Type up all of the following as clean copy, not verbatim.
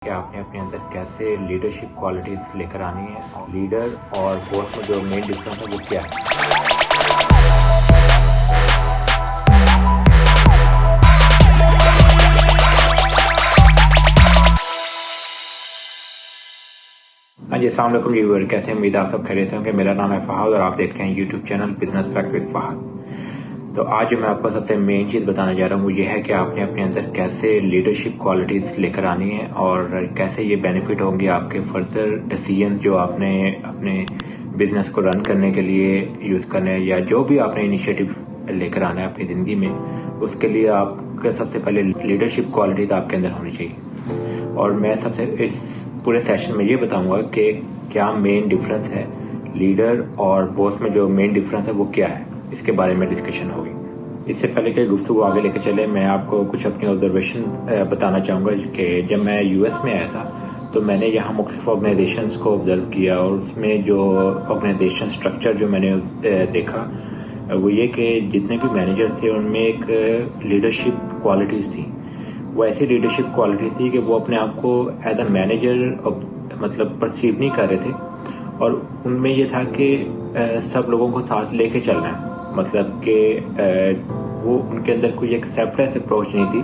کہ آپ نے اپنے اندر کیسے لیڈرشپ کوالٹیز لے کر آنی ہے اور لیڈر اور بوس میں جو مین ڈفرینس ہے وہ کیا ہے۔ ہاں جی، السلام علیکم ویور، کیسے امید آپ سب خیریت سے ہوں گے۔ میرا نام ہے فہد اور آپ دیکھ رہے ہیں YouTube channel business fact with Fahad. تو آج جو میں آپ کو سب سے مین چیز بتانا چاہ رہا ہوں وہ یہ ہے کہ آپ نے اپنے اندر کیسے لیڈرشپ کوالٹیز لے کر آنی ہے اور کیسے یہ بینیفٹ ہوں گے آپ کے فردر ڈیسیژن جو آپ نے اپنے بزنس کو رن کرنے کے لیے یوز کرنے یا جو بھی آپ نے انیشیٹو لے کر آنا ہے اپنی زندگی میں، اس کے لیے آپ کا سب سے پہلے لیڈرشپ کوالٹیز آپ کے اندر ہونی چاہیے۔ اور میں سب سے اس پورے سیشن میں یہ بتاؤں گا کہ کیا مین ڈفرینس ہے لیڈر اور بوس میں جو مین ڈفرینس ہے وہ کیا ہے، اس کے بارے میں ڈسکشن ہوگی۔ اس سے پہلے کہ گفتگو آگے لے کے چلے، میں آپ کو کچھ اپنی آبزرویشن بتانا چاہوں گا کہ جب میں یو ایس میں آیا تھا تو میں نے یہاں مختلف آرگنائزیشنز کو آبزرو کیا اور اس میں جو آرگنائزیشن اسٹرکچر جو میں نے دیکھا وہ یہ کہ جتنے بھی مینیجر تھے ان میں ایک لیڈرشپ کوالٹیز تھی۔ وہ ایسی لیڈرشپ کوالٹیز تھی کہ وہ اپنے آپ کو ایز اے مینیجر مطلب پرسیو نہیں کر رہے تھے، اور ان میں یہ تھا کہ سب لوگوں کو ساتھ لے کے چلنا ہے، مطلب کہ وہ ان کے اندر کوئی ایک سیپریٹ اپروچ نہیں تھی،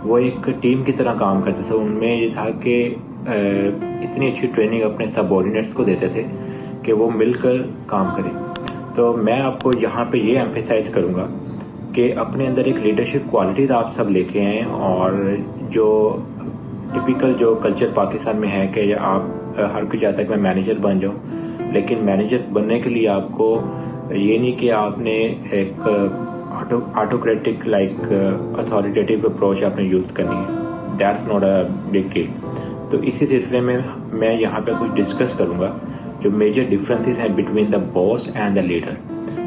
وہ ایک ٹیم کی طرح کام کرتے تھے۔ ان میں یہ تھا کہ اتنی اچھی ٹریننگ اپنے سب آرڈینیٹس کو دیتے تھے کہ وہ مل کر کام کریں۔ تو میں آپ کو یہاں پہ یہ ایمفیسائز کروں گا کہ اپنے اندر ایک لیڈرشپ کوالٹیز آپ سب لے کے آئیں، اور جو ٹپیکل جو کلچر پاکستان میں ہے کہ آپ ہر کوئی چاہتا ہے کہ میں مینیجر بن جاؤں، لیکن مینیجر بننے کے لیے آپ کو یہ نہیں کہ آپ نے ایک آٹوکریٹک لائک اتھارٹیٹیو اپروچ آپ نے یوز کرنی ہے، that's not a big deal. تو اسی سلسلے میں میں یہاں پہ کچھ ڈسکس کروں گا جو میجر ڈفرینسز ہیں between the boss and the leader.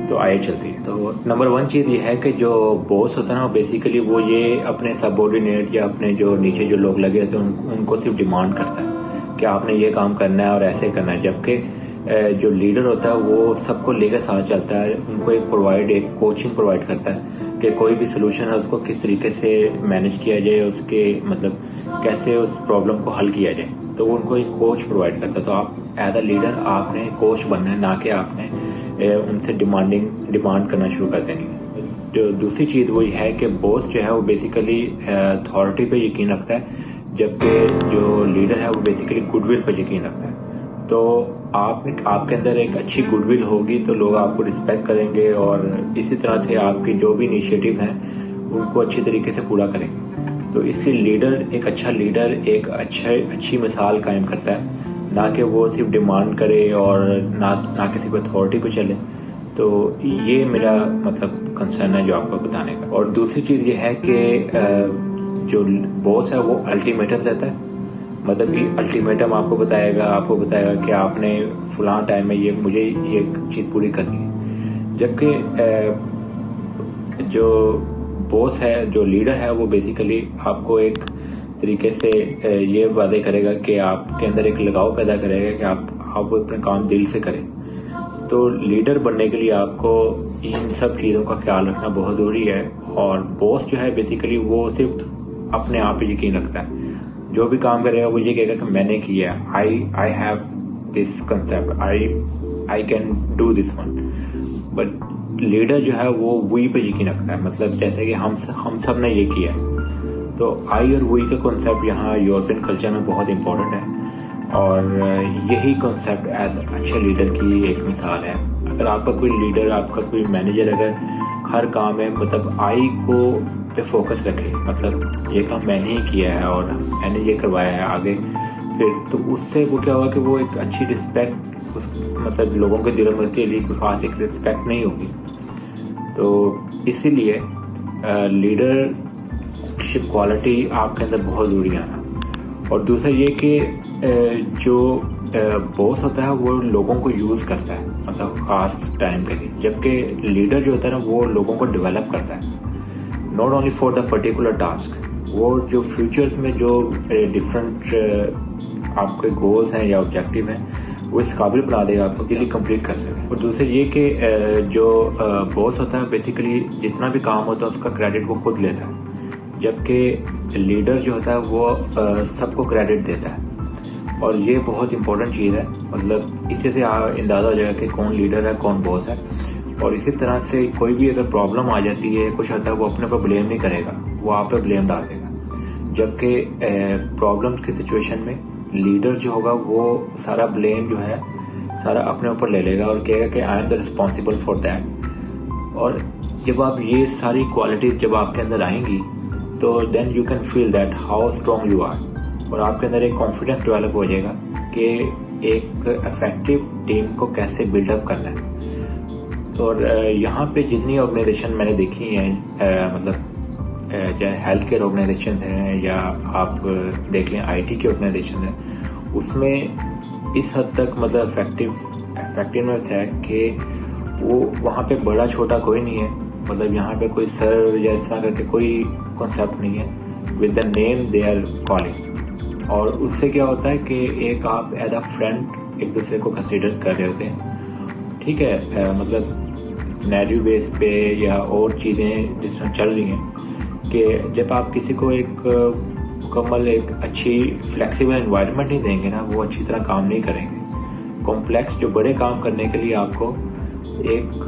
تو آئے چلتے ہیں۔ تو نمبر 1 چیز یہ ہے کہ جو باس ہوتا ہے نا، بیسیکلی وہ یہ اپنے سب آرڈینیٹ یا اپنے جو نیچے جو لوگ لگے ہوتے ہیں ان کو صرف ڈیمانڈ کرتا ہے کہ آپ نے یہ کام کرنا ہے اور ایسے کرنا ہے، جبکہ جو لیڈر ہوتا ہے وہ سب کو لے کے ساتھ چلتا ہے، ان کو ایک کوچنگ پرووائڈ کرتا ہے کہ کوئی بھی سلوشن ہے اس کو کس طریقے سے مینیج کیا جائے، اس کے مطلب کیسے اس پرابلم کو حل کیا جائے، تو وہ ان کو ایک کوچ پرووائڈ کرتا ہے۔ تو آپ ایز اے لیڈر آپ نے کوچ بننا ہے، نہ کہ آپ نے ان سے ڈیمانڈ کرنا شروع کر دینی۔ جو دوسری چیز وہ یہ ہے کہ باس جو ہے وہ بیسیکلی اتھارٹی پہ یقین رکھتا ہے، جبکہ جو لیڈر ہے وہ بیسیکلی گڈ ول پہ یقین رکھتا ہے۔ تو آپ کے اندر ایک اچھی گڈ ول ہوگی تو لوگ آپ کو رسپیکٹ کریں گے، اور اسی طرح سے آپ کی جو بھی انیشیٹو ہیں ان کو اچھی طریقے سے پورا کریں گے۔ تو اس لیے ایک اچھا لیڈر ایک اچھی مثال قائم کرتا ہے، نہ کہ وہ صرف ڈیمانڈ کرے اور نہ کسی کو اتھارٹی پہ چلے۔ تو یہ میرا مطلب کنسرن ہے جو آپ کو بتانے کا۔ اور دوسری چیز یہ ہے کہ جو باس ہے وہ الٹیمیٹم دیتا ہے، مطلب یہ الٹیمیٹم آپ کو بتائے گا کہ آپ نے فلاں ٹائم میں مجھے یہ چیز پوری کرنی ہے، جبکہ جو باس ہے، جو لیڈر ہے، وہ بیسیکلی آپ کو ایک طریقے سے یہ واضح کرے گا کہ آپ کے اندر ایک لگاؤ پیدا کرے گا کہ آپ اپنے کام دل سے کریں۔ تو لیڈر بننے کے لیے آپ کو ان سب چیزوں کا خیال رکھنا بہت ضروری ہے۔ اور باس جو ہے بیسیکلی وہ صرف اپنے آپ پہ یقین رکھتا ہے، جو بھی کام کرے گا وہ یہ کہے گا کہ میں نے کیا، I have this concept, I can do this one. But leader جو ہے وہ وہی پہ یقین رکھتا ہے، مطلب جیسے کہ ہم سب نے یہ کیا ہے۔ تو آئی اور وہی کا کنسپٹ یہاں یورپین کلچر میں بہت امپورٹنٹ ہے، اور یہی کنسپٹ ایز اچھے لیڈر کی ایک مثال ہے۔ اگر آپ کا کوئی لیڈر، آپ کا کوئی مینیجر اگر ہر کام میں مطلب آئی کو پہ فوکس رکھے، مطلب یہ کام میں نے ہی کیا ہے اور میں نے یہ کروایا ہے آگے، پھر تو اس سے وہ کیا ہوگا کہ وہ ایک اچھی رسپیکٹ مطلب لوگوں کے دلوں میں اس کے لیے کوئی خاص ایک رسپیکٹ نہیں ہوگی۔ تو اسی لیے لیڈرشپ کوالٹی آپ کے اندر بہت ضروری ہے۔ اور دوسرا یہ کہ جو باس ہوتا ہے وہ لوگوں کو یوز کرتا ہے مطلب خاص ٹائم کے لیے، جبکہ لیڈر جو ہوتا ہے نا وہ لوگوں کو ڈیولپ کرتا ہے، not only for the particular task. وہ جو فیوچر میں جو ڈفرینٹ آپ کے گولز ہیں یا آبجیکٹیو ہیں وہ اس قابل بنا دے گا آپ کو کہ کمپلیٹ کر سکیں۔ اور دوسرے یہ کہ جو باس ہوتا ہے بیسیکلی جتنا بھی کام ہوتا ہے اس کا کریڈٹ وہ خود لیتا ہے، جبکہ لیڈر جو ہوتا ہے وہ سب کو کریڈٹ دیتا ہے، اور یہ بہت امپورٹنٹ چیز ہے. مطلب اسی سے اندازہ ہو جائے گا کہ کون لیڈر ہے کون باس ہے. اور اسی طرح سے کوئی بھی اگر پرابلم آ جاتی ہے کچھ ہوتا ہے وہ اپنے پر بلیم نہیں کرے گا، وہ آپ پہ بلیم ڈال دے گا. جبکہ پرابلمس کی سچویشن میں لیڈر جو ہوگا وہ سارا بلیم جو ہے سارا اپنے اوپر لے لے گا اور کہے گا کہ I am the responsible for that. اور جب آپ یہ ساری کوالٹیز جب آپ کے اندر آئیں گی تو then you can feel that how strong you are, اور آپ کے اندر ایک کانفیڈنس ڈیولپ ہو جائے گا کہ ایک افیکٹو ٹیم کو کیسے بلڈ اپ کرنا ہے. اور یہاں پہ جتنی آرگنائزیشن میں نے دیکھی ہیں، مطلب چاہے ہیلتھ کیئر آرگنائزیشنز ہیں یا آپ دیکھ لیں آئی ٹی کی آرگنائزیشن ہیں، اس میں اس حد تک مطلب افیکٹونیس ہے کہ وہ وہاں پہ بڑا چھوٹا کوئی نہیں ہے. مطلب یہاں پہ کوئی سر یا اس طرح کر کے کوئی کنسیپٹ نہیں ہے. With the name they are calling. اور اس سے کیا ہوتا ہے کہ ایک آپ ایز اے فرینڈ ایک دوسرے کو کنسیڈر کر رہے ہوتے ہیں. ٹھیک ہے، مطلب سینیریو بیس پہ یا اور چیزیں جس میں چل رہی ہیں کہ جب آپ کسی کو ایک مکمل ایک اچھی فلیکسیبل انوائرمنٹ نہیں دیں گے نا، وہ اچھی طرح کام نہیں کریں گے. کمپلیکس جو بڑے کام کرنے کے لیے آپ کو ایک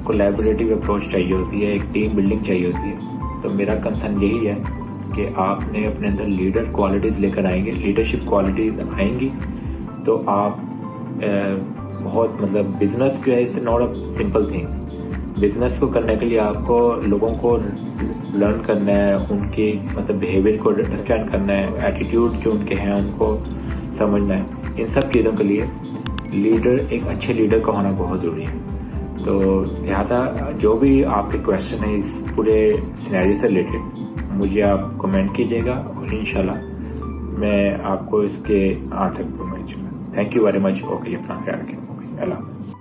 کولیبریٹیو اپروچ چاہیے ہوتی ہے، ایک ٹیم بلڈنگ چاہیے ہوتی ہے. تو میرا کنسرن یہی ہے کہ آپ نے اپنے اندر لیڈر کوالٹیز لے کر آئیں گے، لیڈرشپ کوالٹیز آئیں گی تو آپ بہت مطلب بزنس جو ہے it's not a simple thing. Business کو کرنے کے لیے آپ کو لوگوں کو لرن کرنا ہے، ان کی مطلب بیہیویئر کو انڈرسٹینڈ کرنا ہے، ایٹیٹیوڈ جو ان کے ہیں ان کو سمجھنا ہے. ان سب چیزوں کے لیے لیڈر ایک اچھے لیڈر کا ہونا بہت ضروری ہے. تو لہٰذا جو بھی آپ کے کویشچن ہیں اس پورے سینیریو سے ریلیٹڈ مجھے آپ کمنٹ کیجیے گا، اور انشاءاللہ میں آپ کو اس کے آنسر دوں گا. Thank you very much. Okay, اپنا خیال رکھیں. اوکے، اللہ حافظ.